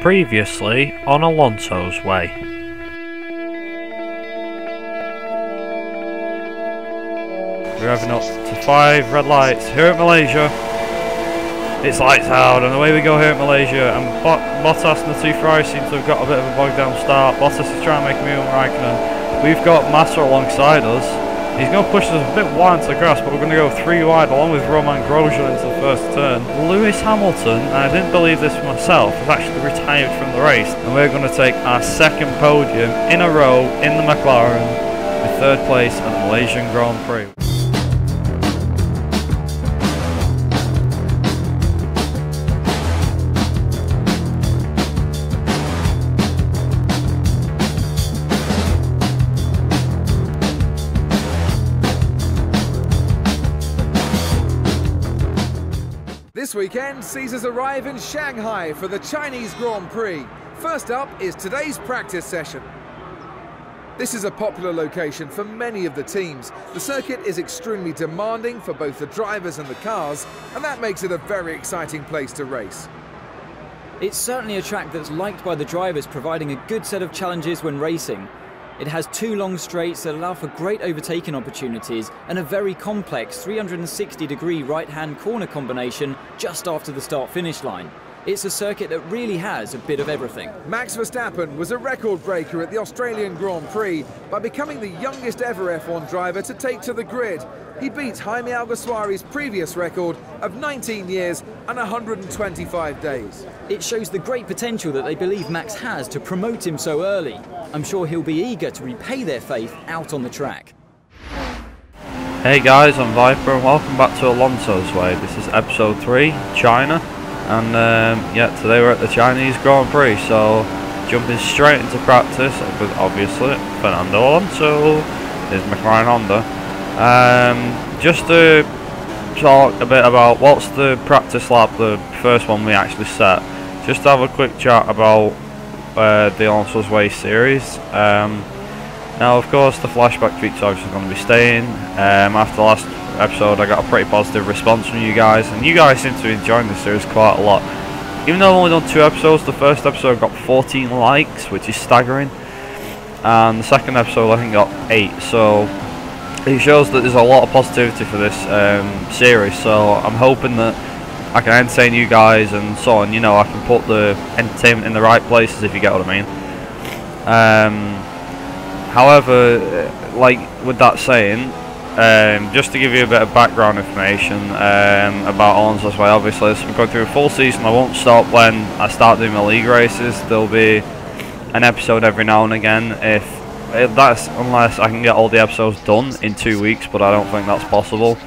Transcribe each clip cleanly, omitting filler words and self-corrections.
Previously on Alonso's way. We're having up to 5 red lights here at Malaysia. It's lights out and away we go here at Malaysia, and Bottas and the two Ferraris seem to have got a bit of a bogged down start. Bottas is trying to make a move on Raikkonen. We've got Massa alongside us. He's going to push us a bit wide into the grass, but we're going to go 3 wide along with Romain Grosjean into the first turn. Lewis Hamilton, and I didn't believe this myself, has actually retired from the race, and we're going to take our second podium in a row in the McLaren with 3rd place at the Malaysian Grand Prix. This weekend sees us arrive in Shanghai for the Chinese Grand Prix. First up is today's practice session. This is a popular location for many of the teams. The circuit is extremely demanding for both the drivers and the cars, and that makes it a very exciting place to race. It's certainly a track that's liked by the drivers, providing a good set of challenges when racing. It has 2 long straights that allow for great overtaking opportunities and a very complex 360-degree right-hand corner combination just after the start-finish line. It's a circuit that really has a bit of everything. Max Verstappen was a record breaker at the Australian Grand Prix by becoming the youngest ever F1 driver to take to the grid. He beat Jaime Alguersuari's previous record of 19 years and 125 days. It shows the great potential that they believe Max has to promote him so early. I'm sure he'll be eager to repay their faith out on the track. Hey guys, I'm Viper and welcome back to Alonso's Way. This is episode 3, China, and yeah, today we're at the Chinese Grand Prix, so jumping straight into practice with obviously Fernando Alonso, is McLaren-Honda. Just to talk a bit about what's the practice lap, the first one we actually set, just to have a quick chat about the Alonso's Way series. Now of course the flashback feature obviously going to be staying. After the last episode I got a pretty positive response from you guys, and you guys seem to be enjoying this series quite a lot. Even though I've only done 2 episodes, the first episode got 14 likes, which is staggering, and the second episode I think got 8, so it shows that there's a lot of positivity for this series. So I'm hoping that I can entertain you guys and so on, you know, I can put the entertainment in the right places, if you get what I mean. However, like with that saying, just to give you a bit of background information about Alonso's Way, obviously I'm going through a full season. I won't stop when I start doing my league races. There'll be an episode every now and again, unless I can get all the episodes done in 2 weeks, but I don't think that's possible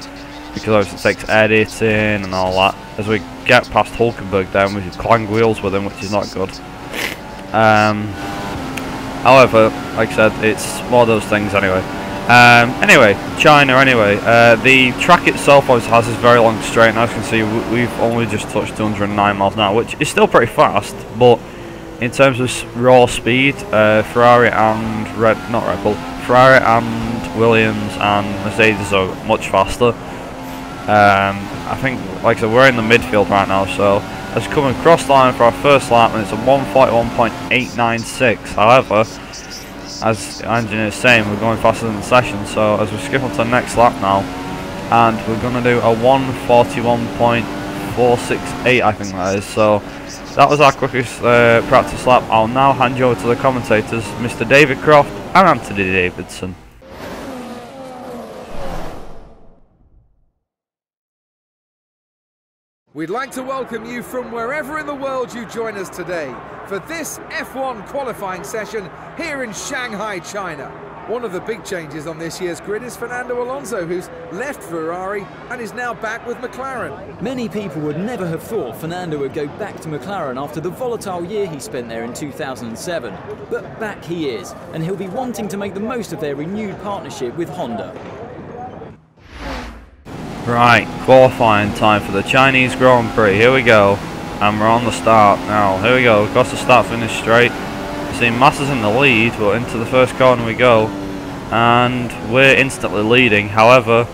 because obviously it takes editing and all that. As we get past Hulkenberg then we clang wheels with him, which is not good. However, like I said, it's more of those things anyway. Anyway, China anyway. The track itself obviously has this very long straight, and as you can see we've only just touched 209 miles an hour, which is still pretty fast, but in terms of raw speed, Ferrari and Ferrari and Williams and Mercedes are much faster. I think, like I said, we're in the midfield right now, so let's come across the line for our first lap, and it's a 1:41.896. However, as the engineer is saying, we're going faster than the session, so as we skip on to the next lap now, and we're going to do a 1:41.468, I think that is. So that was our quickest practice lap. I'll now hand you over to the commentators, Mr. David Croft and Anthony Davidson. We'd like to welcome you from wherever in the world you join us today for this F1 qualifying session here in Shanghai, China. One of the big changes on this year's grid is Fernando Alonso, who's left Ferrari and is now back with McLaren. Many people would never have thought Fernando would go back to McLaren after the volatile year he spent there in 2007. But back he is, and he'll be wanting to make the most of their renewed partnership with Honda. Right, qualifying time for the Chinese Grand Prix. Here we go, and we're on the start now. Here we go, across the start-finish straight. See Massa's in the lead, but into the first corner we go, and we're instantly leading. However,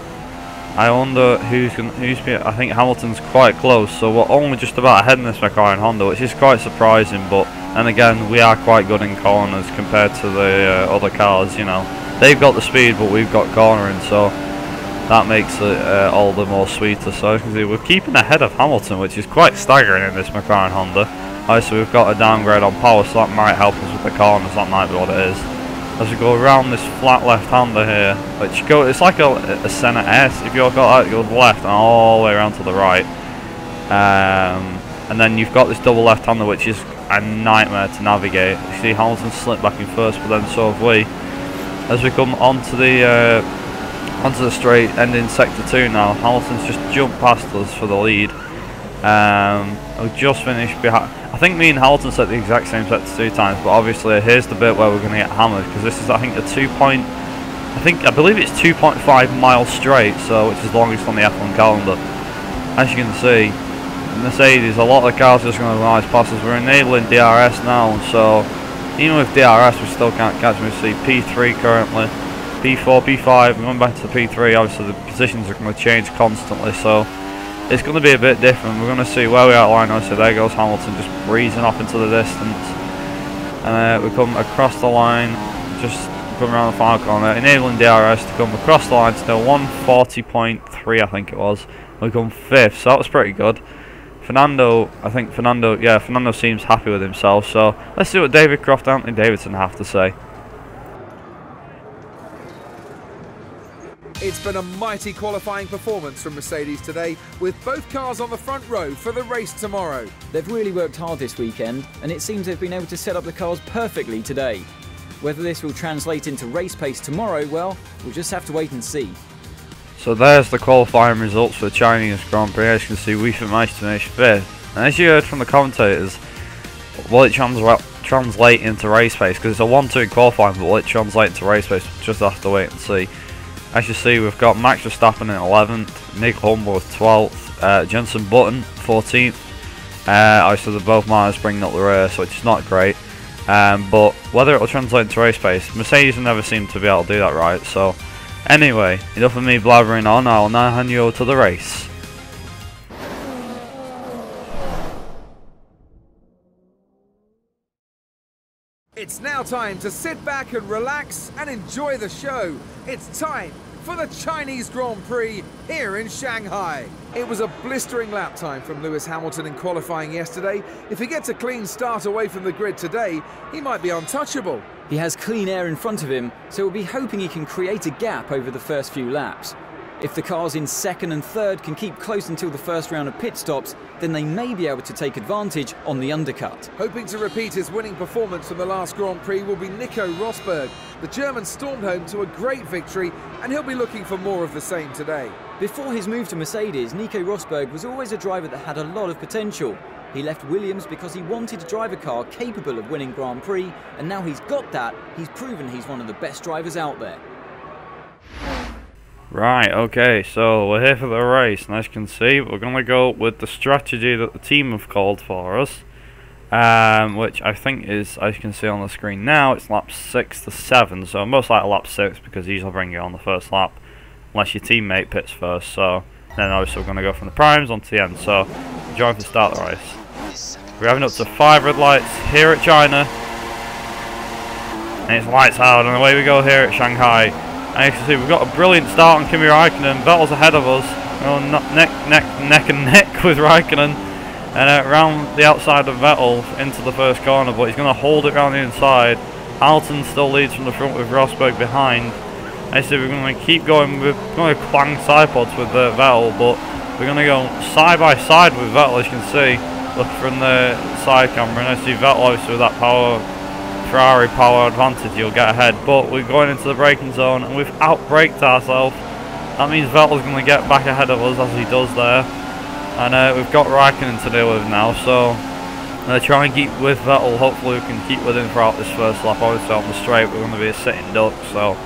I wonder who's I think Hamilton's quite close, so we're only just about ahead in this McLaren-Honda, which is quite surprising. But and again, we are quite good in corners compared to the other cars. You know, they've got the speed, but we've got cornering, so that makes it all the more sweeter. So as you can see, we're keeping ahead of Hamilton, which is quite staggering in this McLaren-Honda. Obviously, we've got a downgrade on power, so that might help us with the corners. That might be what it is. As we go around this flat left-hander here, which it's like a centre S. If you've got that, you go left and all the way around to the right. And then you've got this double left-hander, which is a nightmare to navigate. You see Hamilton slip back in first, but then so have we. As we come onto the straight, ending sector 2 now, Hamilton's just jumped past us for the lead. We just finished behind. I think me and Hamilton set the exact same sector 2 times, but obviously here's the bit where we're going to get hammered, because this is, I think, I believe it's 2.5 miles straight, so which is the longest on the F1 calendar. As you can see, Mercedes, a lot of the cars are just going to rise past us. We're enabling DRS now, so even with DRS we still can't catch them. We see P3 currently, P4, P5, going back to the P3. Obviously the positions are going to change constantly, so it's going to be a bit different. We're going to see where we outline. So there goes Hamilton just breezing off into the distance, and we come across the line, just come around the final corner, enabling DRS to come across the line to 140.3, I think it was. We come 5th, so that was pretty good. Fernando seems happy with himself, so let's see what David Croft and Anthony Davidson have to say. It's been a mighty qualifying performance from Mercedes today, with both cars on the front row for the race tomorrow. They've really worked hard this weekend, and it seems they've been able to set up the cars perfectly today. Whether this will translate into race pace tomorrow, well, we'll just have to wait and see. So there's the qualifying results for the Chinese Grand Prix. As you can see, we managed to finish 5th. And as you heard from the commentators, will it translate into race pace? Because it's a 1-2 in qualifying, but will it translate into race pace? We'll just have to wait and see. As you see, we've got Max Verstappen in 11th, Nick Hulkenberg 12th, Jenson Button 14th. Obviously, they're both miners bringing up the rear, so it's not great. But whether it will translate into race pace, Mercedes have never seemed to be able to do that right. So anyway, enough of me blabbering on. I'll now hand you over to the race. It's now time to sit back and relax and enjoy the show. It's time for the Chinese Grand Prix here in Shanghai. It was a blistering lap time from Lewis Hamilton in qualifying yesterday. If he gets a clean start away from the grid today, he might be untouchable. He has clean air in front of him, so we'll be hoping he can create a gap over the first few laps. If the cars in 2nd and 3rd can keep close until the first round of pit stops, then they may be able to take advantage on the undercut. Hoping to repeat his winning performance from the last Grand Prix will be Nico Rosberg. The German stormed home to a great victory, and he'll be looking for more of the same today. Before his move to Mercedes, Nico Rosberg was always a driver that had a lot of potential. He left Williams because he wanted to drive a car capable of winning Grand Prix, and now he's got that, he's proven he's one of the best drivers out there. Right, okay, so we're here for the race, and as you can see, we're going to go with the strategy that the team have called for us, which I think is, as you can see on the screen now, it's laps 6 to 7, so most likely lap 6, because these will bring you on the first lap, unless your teammate pits first, so then obviously we're going to go from the primes onto the end, so join for the start of the race. We're having up to 5 red lights here at China, and it's lights out, and away we go here at Shanghai. And you can see we've got a brilliant start on Kimi Raikkonen. Vettel's ahead of us, neck and neck with Raikkonen, and around the outside of Vettel into the first corner, but he's going to hold it around the inside. Hamilton still leads from the front with Rosberg behind. And you see we're going to keep going, we're going to clang side pods with Vettel, but we're going to go side by side with Vettel, as you can see. Look from the side camera, and I see Vettel obviously with that Ferrari power advantage, you'll get ahead, but we're going into the braking zone and we've out-braked ourselves. That means Vettel's going to get back ahead of us, as he does there, and we've got Raikkonen to deal with now, so try and keep with Vettel. Hopefully we can keep with him throughout this first lap. Obviously on the straight we're going to be a sitting duck, so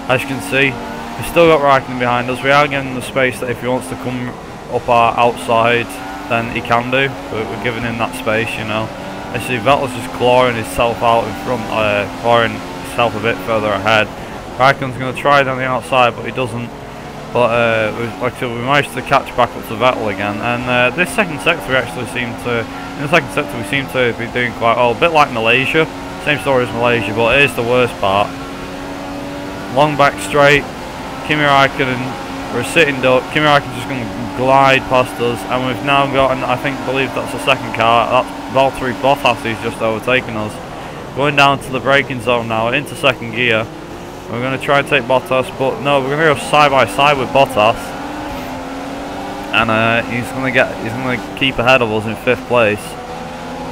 as you can see we've still got Raikkonen behind us. We are getting the space that if he wants to come up our outside then he can do, but we're giving him that space, you know. I see Vettel's just clawing himself out in front, clawing himself a bit further ahead. Raikkonen's going to try down the outside, but he doesn't. But like I said, we managed to catch back up to Vettel again, and this second sector we actually seem to, in the second sector we seem to be doing quite well, a bit like Malaysia, same story as Malaysia, but it is the worst part. Long back straight, Kimi Raikkonen, we're sitting duck, Kimi Raikkonen's just going to glide past us, and we've now got, believe that's the second car, that's Valtteri Bottas who's just overtaken us. Going down to the braking zone now, into second gear. We're going to try and take Bottas, but no, we're going to go side by side with Bottas, and he's going to keep ahead of us in 5th place.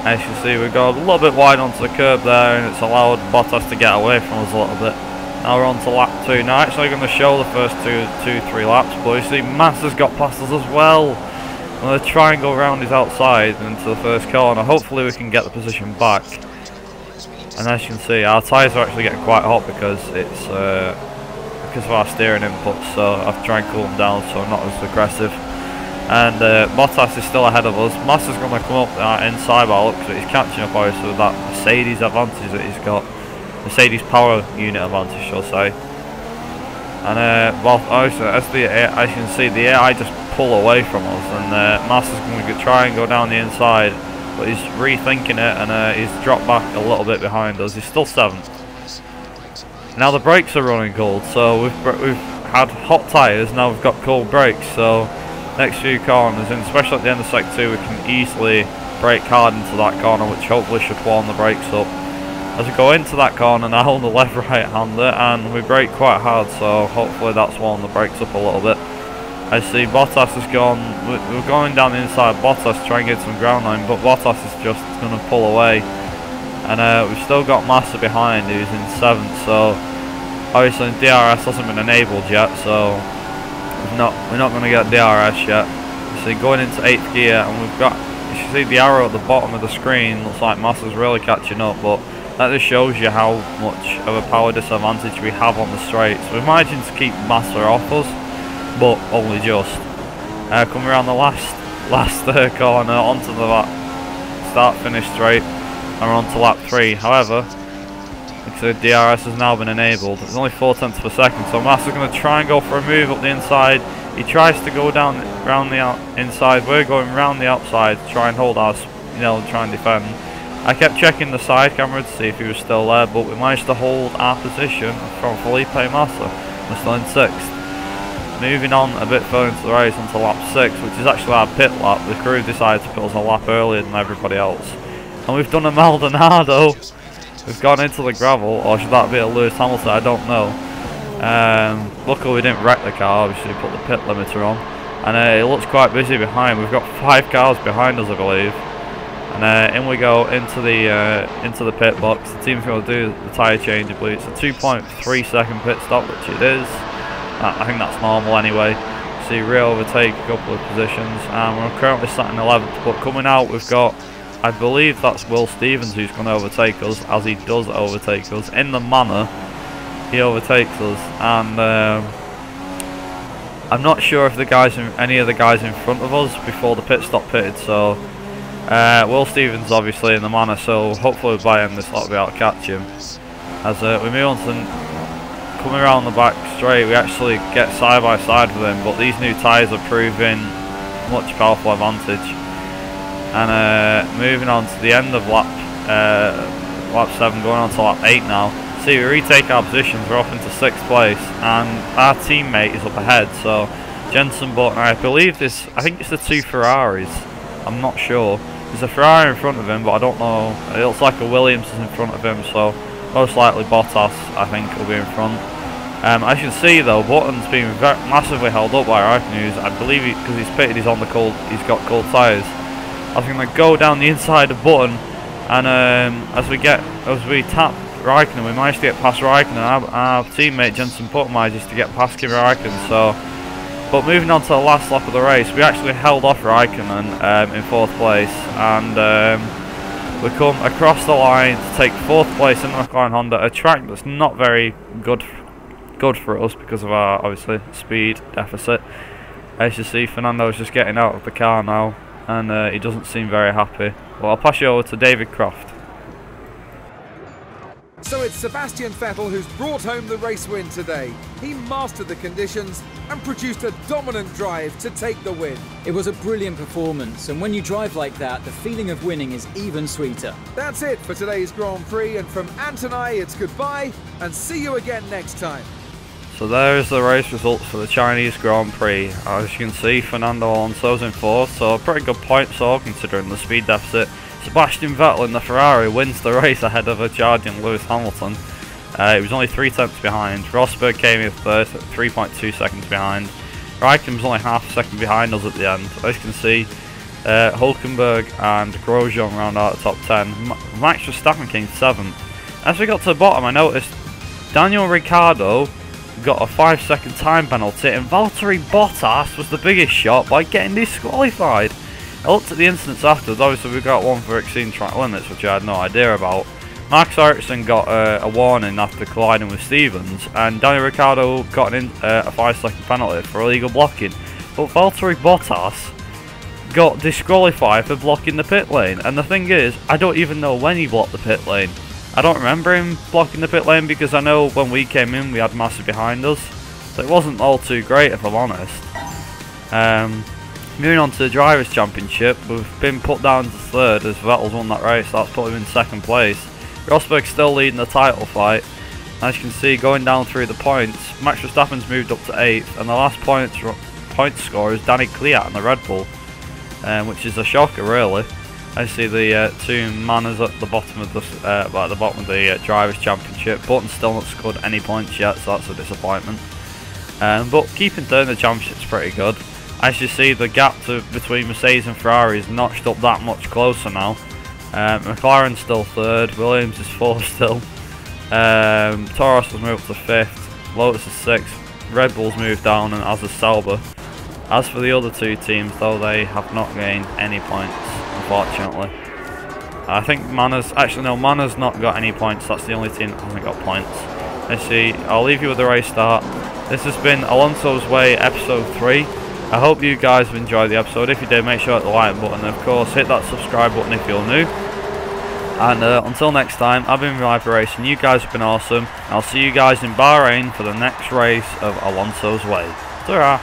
As you see, we go a little bit wide onto the curb there, and it's allowed Bottas to get away from us a little bit. Now we're on to lap 2. Now actually going to show the first 3 laps, but you see Massa's got past us as well. I'm going to try and go around his outside into the first corner. Hopefully we can get the position back. And as you can see, our tyres are actually getting quite hot because it's because of our steering inputs, so I have to try and cool them down so I'm not as aggressive. And Bottas is still ahead of us. Massa's going to come up inside by looks, but he's catching up obviously with that Mercedes advantage that he's got. Mercedes power unit advantage, shall I say. And well, obviously, as you can see, the AI just pull away from us, and Massa's going to try and go down the inside. But he's rethinking it, and he's dropped back a little bit behind us. He's still 7th. Now the brakes are running cold, so we've had hot tyres, now we've got cold brakes. So next few corners, and especially at the end of Sec 2, we can easily brake hard into that corner, which hopefully should warm the brakes up. As we go into that corner now on the left-right hander, and we brake quite hard, so hopefully that's warmed the brakes up a little bit. I see Bottas has gone, we're going down the inside Bottas to try and get some ground line, but Bottas is just going to pull away. And we've still got Massa behind, who's in 7th, so obviously DRS hasn't been enabled yet, so we're not going to get DRS yet. You see, going into 8th gear, and we've got, you should see the arrow at the bottom of the screen, looks like Massa's really catching up, but that just shows you how much of a power disadvantage we have on the straights. We've managed to keep Massa off us, but only just. Coming around the last corner onto the start-finish straight, and we're on to lap 3. However, like I said, DRS has now been enabled. It's only 4/10 of a second, so Massa's going to try and go for a move up the inside. He tries to go down round the inside. We're going round the outside to try and hold our, try and defend. I kept checking the side camera to see if he was still there, but we managed to hold our position from Felipe Massa. We're still in 6th. Moving on a bit further into the race onto lap 6, which is actually our pit lap. The crew decided to put us a lap earlier than everybody else. And we've done a Maldonado. We've gone into the gravel, or should that be a Lewis Hamilton? I don't know. Luckily we didn't wreck the car, obviously we put the pit limiter on. And it looks quite busy behind. We've got 5 cars behind us, I believe. And in we go into the pit box. The team's going to do the tyre change, I believe. It's a 2.3 second pit stop, which it is. I think that's normal anyway. See, re-overtake a couple of positions, and we're currently sat in 11th. But coming out, we've got, I believe that's Will Stevens who's going to overtake us, as he does overtake us in the manner he overtakes us. And I'm not sure if any of the guys in front of us before the pit stop pitted. So Will Stevens obviously in the manner, so hopefully by end this lot we'll be able to catch him. As we move on to coming around the back straight, we actually get side by side with him, but these new tyres are proving much powerful advantage. And moving on to the end of lap 7, going on to lap 8 now. See, we retake our positions, we're off into 6th place, and our teammate is up ahead. So Jenson Button, I believe this, I think it's the 2 Ferraris, I'm not sure. There's a Ferrari in front of him, but I don't know. It looks like a Williams is in front of him, so most likely Bottas, I think, will be in front. As you can see though, Button's been massively held up by Raikkonen, I believe because he's pitted, he's got cold tyres. I was going to go down the inside of Button, and as we tap Raikkonen, we managed to get past Raikkonen. Our teammate Jenson Button managed to get past Kimi Raikkonen. So, but moving on to the last lap of the race, we actually held off Raikkonen in 4th place, and we come across the line to take 4th place in the McLaren-Honda, a track that's not very good for us because of our, obviously, speed deficit. As you see, Fernando's just getting out of the car now, and he doesn't seem very happy. Well, I'll pass you over to David Croft. So it's Sebastian Vettel who's brought home the race win today. He mastered the conditions and produced a dominant drive to take the win. It was a brilliant performance, and when you drive like that, the feeling of winning is even sweeter. That's it for today's Grand Prix, and from Ant and I, it's goodbye and see you again next time. So there's the race results for the Chinese Grand Prix. As you can see, Fernando Alonso's in fourth, so a pretty good point so considering the speed deficit. Sebastian Vettel in the Ferrari wins the race ahead of a charging Lewis Hamilton. He was only 3/10 behind. Rosberg came in third at 3.2 seconds behind. Raikkonen was only half a second behind us at the end. As you can see, Hülkenberg and Grosjean round out the top 10. Max Verstappen came 7th. As we got to the bottom, I noticed Daniel Ricciardo got a 5-second time penalty, and Valtteri Bottas was the biggest shot by getting disqualified. I looked at the incidents afterwards. Obviously we got one for exceeding track limits, which I had no idea about. Max Ericsson got a warning after colliding with Stevens, and Daniel Ricciardo got a 5-second penalty for illegal blocking. But Valtteri Bottas got disqualified for blocking the pit lane, and the thing is, I don't even know when he blocked the pit lane. I don't remember him blocking the pit lane because I know when we came in we had Massa behind us, so it wasn't all too great if I'm honest. Moving on to the Drivers' Championship, we've been put down to third as Vettel's won that race, so that's put him in second place. Rosberg's still leading the title fight. As you can see, going down through the points, Max Verstappen's moved up to 8th, and the last point scorer is Danny Kvyat in the Red Bull, which is a shocker really. I see the two Manners at the bottom of the Drivers' Championship. Button's still not scored any points yet, so that's a disappointment. But keeping third in the championship's pretty good. As you see, the gap between Mercedes and Ferrari is notched up that much closer now. McLaren's still third, Williams is fourth still. Taurus has moved to 5th, Lotus is 6th, Red Bull's moved down, and as is Sauber. As for the other two teams, though, they have not gained any points, unfortunately. I think Mannor's not got any points. That's the only team that hasn't got points. Let's see, I'll leave you with the race start. This has been Alonso's Way episode 3. I hope you guys have enjoyed the episode. If you did, make sure to hit the like button, and of course hit that subscribe button if you're new. And until next time, I've been Viper Racing. You guys have been awesome. I'll see you guys in Bahrain for the next race of Alonso's Way. Ta-ra!